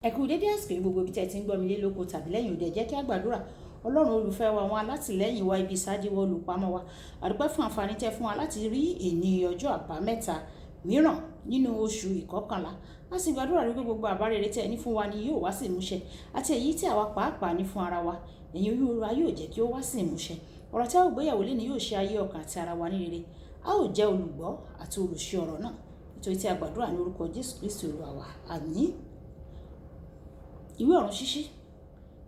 Ẹ kú dédé àsìkò gbogbo ibi tí ẹ ti ń gbọ́ mi lé lóko tàbí lẹ́yìn òde, jẹ́ kí a gbàdúrà. Ọlọ́run olùfẹ́ wa, àwọn alátìlẹ́yìn wa, ibi ìsádi wa, olùpamọ́ wa, àdúpẹ́ fún àǹfààní tẹ́ fún wa láti rí èní ọjọ́ àbámẹ́ta mìíràn nínú oṣù ìkọkànlá. A sì gbàdúrà wípé gbogbo àbá rere tí ẹ ní fún wa ni yóò wá sí ìmúṣẹ, àti èyí tí àwa pàápàá ní fún ara wa, ẹ̀yin Olúwa yóò jẹ́ kí ó wá sí ìmúṣẹ. Ọ̀rọ̀ tí a ó gbéyàwó lé ní yóò ṣe ayé ọkàn àti ara wa ní rere. A ó jẹ́ olùgbọ́ àti olùṣe ọ̀rọ̀ náà, nítorí tí a gbàdúrà ní orúkọ Jésù Kristi Olúwa wa. Àmín. Ìwé ọ̀run ṣíṣí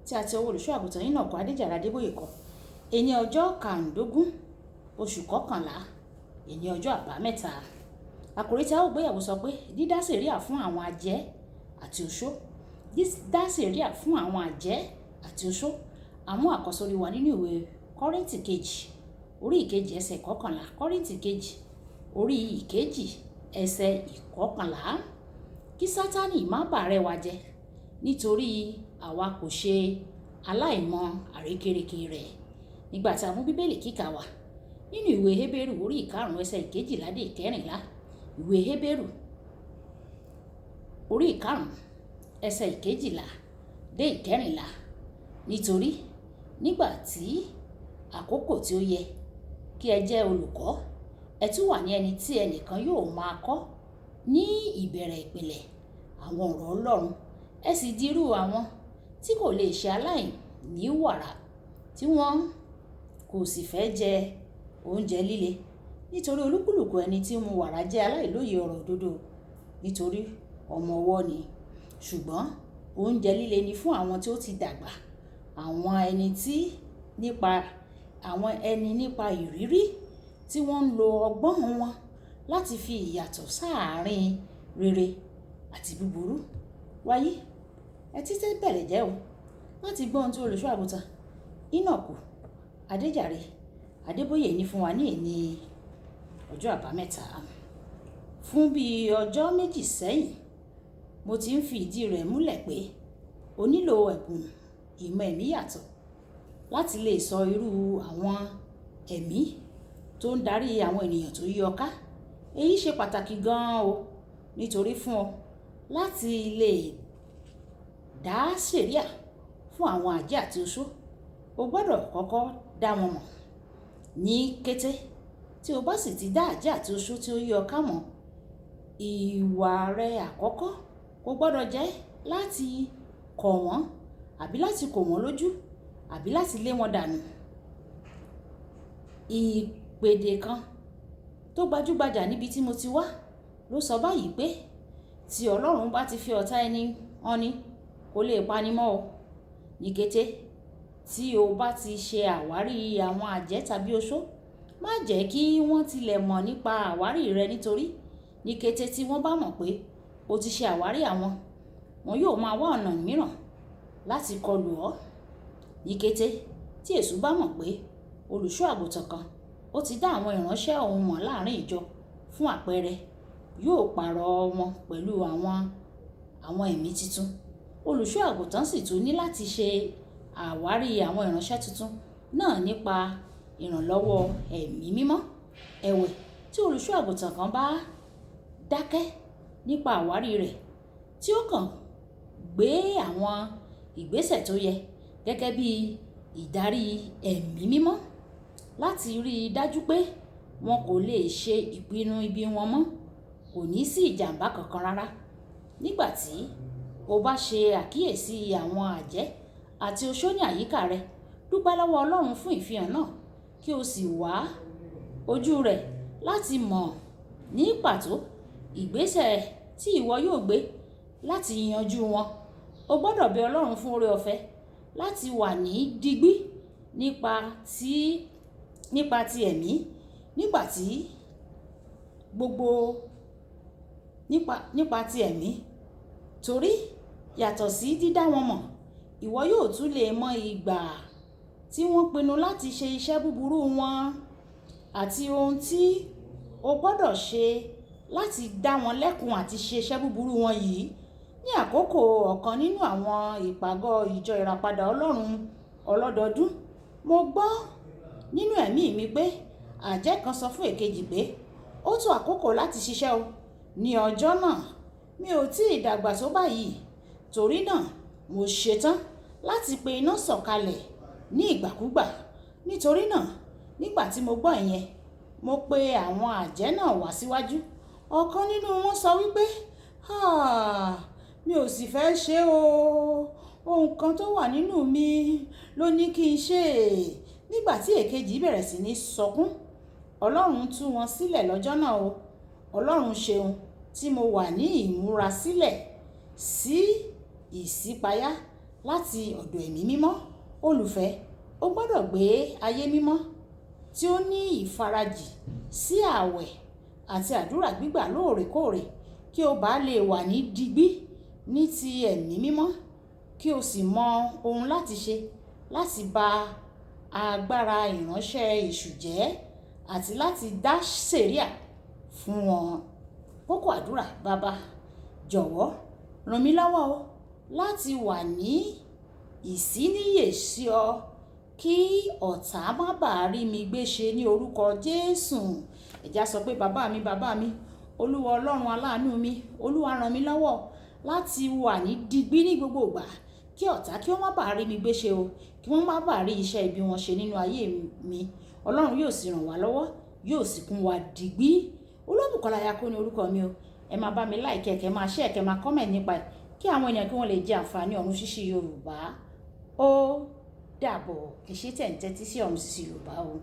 tí a ti ọwọ́ olùṣọ́ àgùntàn Enoch Adéjàre Adébóyè kọ, èní ọjọ́ kàndógún oṣù kọkànlá, èní ọjọ́ àbámẹ́ta. Àkòrí tí a ó gbéyàwó sọ pé dídá sẹ̀ríà fún àwọn àjẹ́ àti oṣó. Dídá sẹ̀ríà fún àwọn àjẹ́ àti oṣó. Àmú àkọ́sórí wa nínú ìwé Kọ́ríńtì kejì orí ìkejì ẹsẹ̀ ìkọkànlá. Kọ́ríńtì kejì orí ìkejì ẹsẹ̀ ìkọkànlá. Kí Sátánì má bàa rẹ́ wa jẹ, nítorí àwa kò ṣe aláìmọ̀ àrékérekè rẹ̀. Nígbà tí a mú bíbélì kíkà wa nínú ìwé Hébérù orí ìkarùn-ún ẹsẹ̀ ìkejìlá dé ìkẹrìnlá. Ìwé Hébérù orí ìkarùn-ún ẹsẹ̀ ìkejìlá dé ìkẹrìnlá. Nítorí nígbà tí àkókò tí ó yẹ kí ẹ jẹ́ olùkọ́, ẹ tún wà ní ẹni tí ẹnìkan yóò máa kọ́ ní ìbẹ̀rẹ̀ ìpìlẹ̀ àwọn ọ̀rọ̀ Ọlọ́run. Ẹ sì dirú àwọn tí kò lè ṣe aláìní wàrà, tí wọ́n kò sì fẹ́ jẹ oúnjẹ líle, nítorí olúkúlùkù ẹni tí mu wàrà jẹ́ aláìlóye ọ̀rọ̀ òdodo, nítorí ọmọ ọwọ́ ni. Ṣùgbọ́n oúnjẹ líle ni fún àwọn tí ó ti dàgbà, àwọn ẹni nípa ìrírí, tí wọ́n ń lo ọgbọ́n wọn láti fi ìyàtọ̀ sáàárín rere àti búburú. Wáyé, ẹ títẹ́ bẹ̀rẹ̀ jẹ́ o láti gbọ́ ohun tí olùṣọ́ àgùntàn Enoch Adéjàre Adébóyè ní fún wa ní èní ọjọ́ àbámẹ́ta. Fún bí ọjọ́ méjì sẹ́yìn, mo ti ń fi ìdí rẹ̀ múlẹ̀ pé o nílò ẹ̀bùn ìmọ̀ ẹ̀mí yàtọ̀ láti lè sọ irú àwọn ẹ̀mí tó ń darí àwọn ènìyàn tó yí ọ ká. Èyí ṣe pàtàkì gan-an o, nítorí fún ọ láti lè dá sẹ̀ríà fún àwọn àjẹ́ àti oṣó, o gbọ́dọ̀ kọ́kọ́ dá wọn mọ̀. Ní kété tí o bá sì ti dá àjẹ́ àti oṣó tí ó yí ọ ká mọ̀, ìwà rẹ àkọ́kọ́ kò gbọ́dọ̀ jẹ́ láti kọ̀ wọ́n àbí láti kò wọ́n lójú àbí láti lé wọn dànù. Ìpèdè kan tó gbajúgbajà níbi tí mo ti wá ló sọ báyìí pé tí Ọlọ́run bá ti fi ọ̀tá ẹni hàn ni, kò lè pani mọ́ o. Ní kété tí o bá ti ṣe àwárí àwọn àjẹ́ tàbí oṣó, má jẹ́ kí wọ́n tilẹ̀ mọ̀ nípa àwárí rẹ, nítorí ní kété tí wọ́n bá mọ̀ pé o ti ṣe àwárí àwọn, wọn yóò máa wá ọ̀nà mìíràn láti kọlù ọ́. Ní kété tí èṣù bá mọ̀ pé olùṣọ́ àgùntàn kan ó ti dá àwọn ìránṣẹ́ òun mọ̀ láàrin ìjọ fún àpẹẹrẹ, yóò pààrọ̀ wọn pẹ̀lú àwọn ẹ̀mí tuntun. Olùṣọ́ àgùntàn sì tún ní láti ṣe àwárí àwọn ìránṣẹ́ tuntun náà nípa ìrànlọ́wọ́ ẹ̀mí mímọ́. Ẹ̀wẹ̀, tí olùṣọ́ àgùntàn kan bá dákẹ́ nípa àwárí rẹ̀, tí ó kàn gbé àwọn ìgbésẹ̀ tó yẹ gẹ́gẹ́ bí ìdarí ẹ̀mí mímọ́ láti rí i dájú pé wọn kò lè ṣe ìpinnu ibi wọn mọ́, kò ní sí ìjàmbá kankan rárá. Nígbà tí o bá ṣe àkíyèsí àwọn àjẹ́ àti oṣó ní àyíká rẹ, dúpẹ́ lọ́wọ́ Ọlọ́run fún ìfihàn náà, kí o sì wá ojú rẹ̀ láti mọ̀ ní pàtó ìgbésẹ̀ tí ìwọ yóò gbé láti yanjú wọn. O gbọ́dọ̀ bẹ Ọlọ́run fún oore ọ̀fẹ́ láti wà ní digbí nípa ti ẹ̀mí, nípa ti ẹ̀mí, torí yàtọ̀ sí dídá wọn mọ̀, ìwọ yóò tún lè mọ ìgbà tí wọ́n pinnu láti ṣe iṣẹ́ búburú wọn, àti ohun tí o gbọ́dọ̀ ṣe láti dá wọn lẹ́kun àti ṣe iṣẹ́ búburú wọn yìí. Ní àkókò ọ̀kan nínú àwọn ìpàgọ́ ìjọ ìràpadà Ọlọ́run ọlọ́dọọdún, mo gbọ́ nínú ẹ̀mí mi pé àjẹ́ kan sọ fún èkejì pé ó tó àkókò láti ṣiṣẹ́ o. Ní ọjọ́ náà, mi ò tí ì dàgbà tó báyìí, Torí náà mo ṣetán láti pe iná sọ̀kalẹ̀ ní ìgbàkúgbà. Nítorí náà nígbà tí mo gbọ́ ìyẹn, mo pe àwọn àjẹ́ náà wá síwájú. Ọ̀kan nínú wọn sọ wípé, mi ò sì fẹ́ ṣe o. Ohun kan tó wà nínú mi ló ní kí n ṣe. Nígbà tí èkejì bẹ̀rẹ̀ sí ní sọkún, Ọlọ́run tú wọn sílẹ̀ lọ́jọ́ náà o. Ọlọ́run ṣeun tí mo wà ní ìmúra sílẹ̀ sí ìṣípayá láti ọ̀dọ̀ Ẹ̀mí Mímọ́. Olùfẹ́, o gbọ́dọ̀ gbé ayé mímọ́ tí ó ní ìfarajì sí ààwẹ̀ àti àdúrà gbígbà lóòrèkóòrè kí o bá lè wà ní digbí ní ti Ẹ̀mí Mímọ́, kí o sì mọ ohun láti ṣe láti ba agbára ìránṣẹ́ èṣù jẹ́ àti láti dá sẹ̀ríà fún wọn. Kókó àdúrà: Baba, jọ̀wọ́ ràn mí lọ́wọ́ o láti wà ní ìsíníyè sí ọ kí ọ̀tá má bàa rí mi gbé ṣe ní orúkọ Jésù. Ẹ̀já sọ pé bàbá mi, Olúwa Ọlọ́run aláàánú mi, Olúwa ràn mí lọ́wọ́ láti wà ní digbí ní gbogbo ìgbà kí ọ̀tá kí wọ́n má bàa rí mi gbé ṣe o, kí wọ́n má bàa rí iṣẹ́ ibi wọn ṣe nínú ayé mi. Ọlọ́run yóò sì ràn wá lọ́wọ́, yóò sì kún wa digbí. Olúbùkọ́lá Ayako ní orúkọ mi o. Ẹ máa bá mi like, kẹ́ máa share, kẹ́ máa comment nípa ẹ̀ kí àwọn ènìyàn kí wọ́n lè jẹ àǹfààní ọ̀run ṣíṣí Yorùbá. Ó dàbọ̀. Ẹ ṣé tẹ̀ ń tẹ́tí sí ọ̀run ṣíṣí Yorùbá o.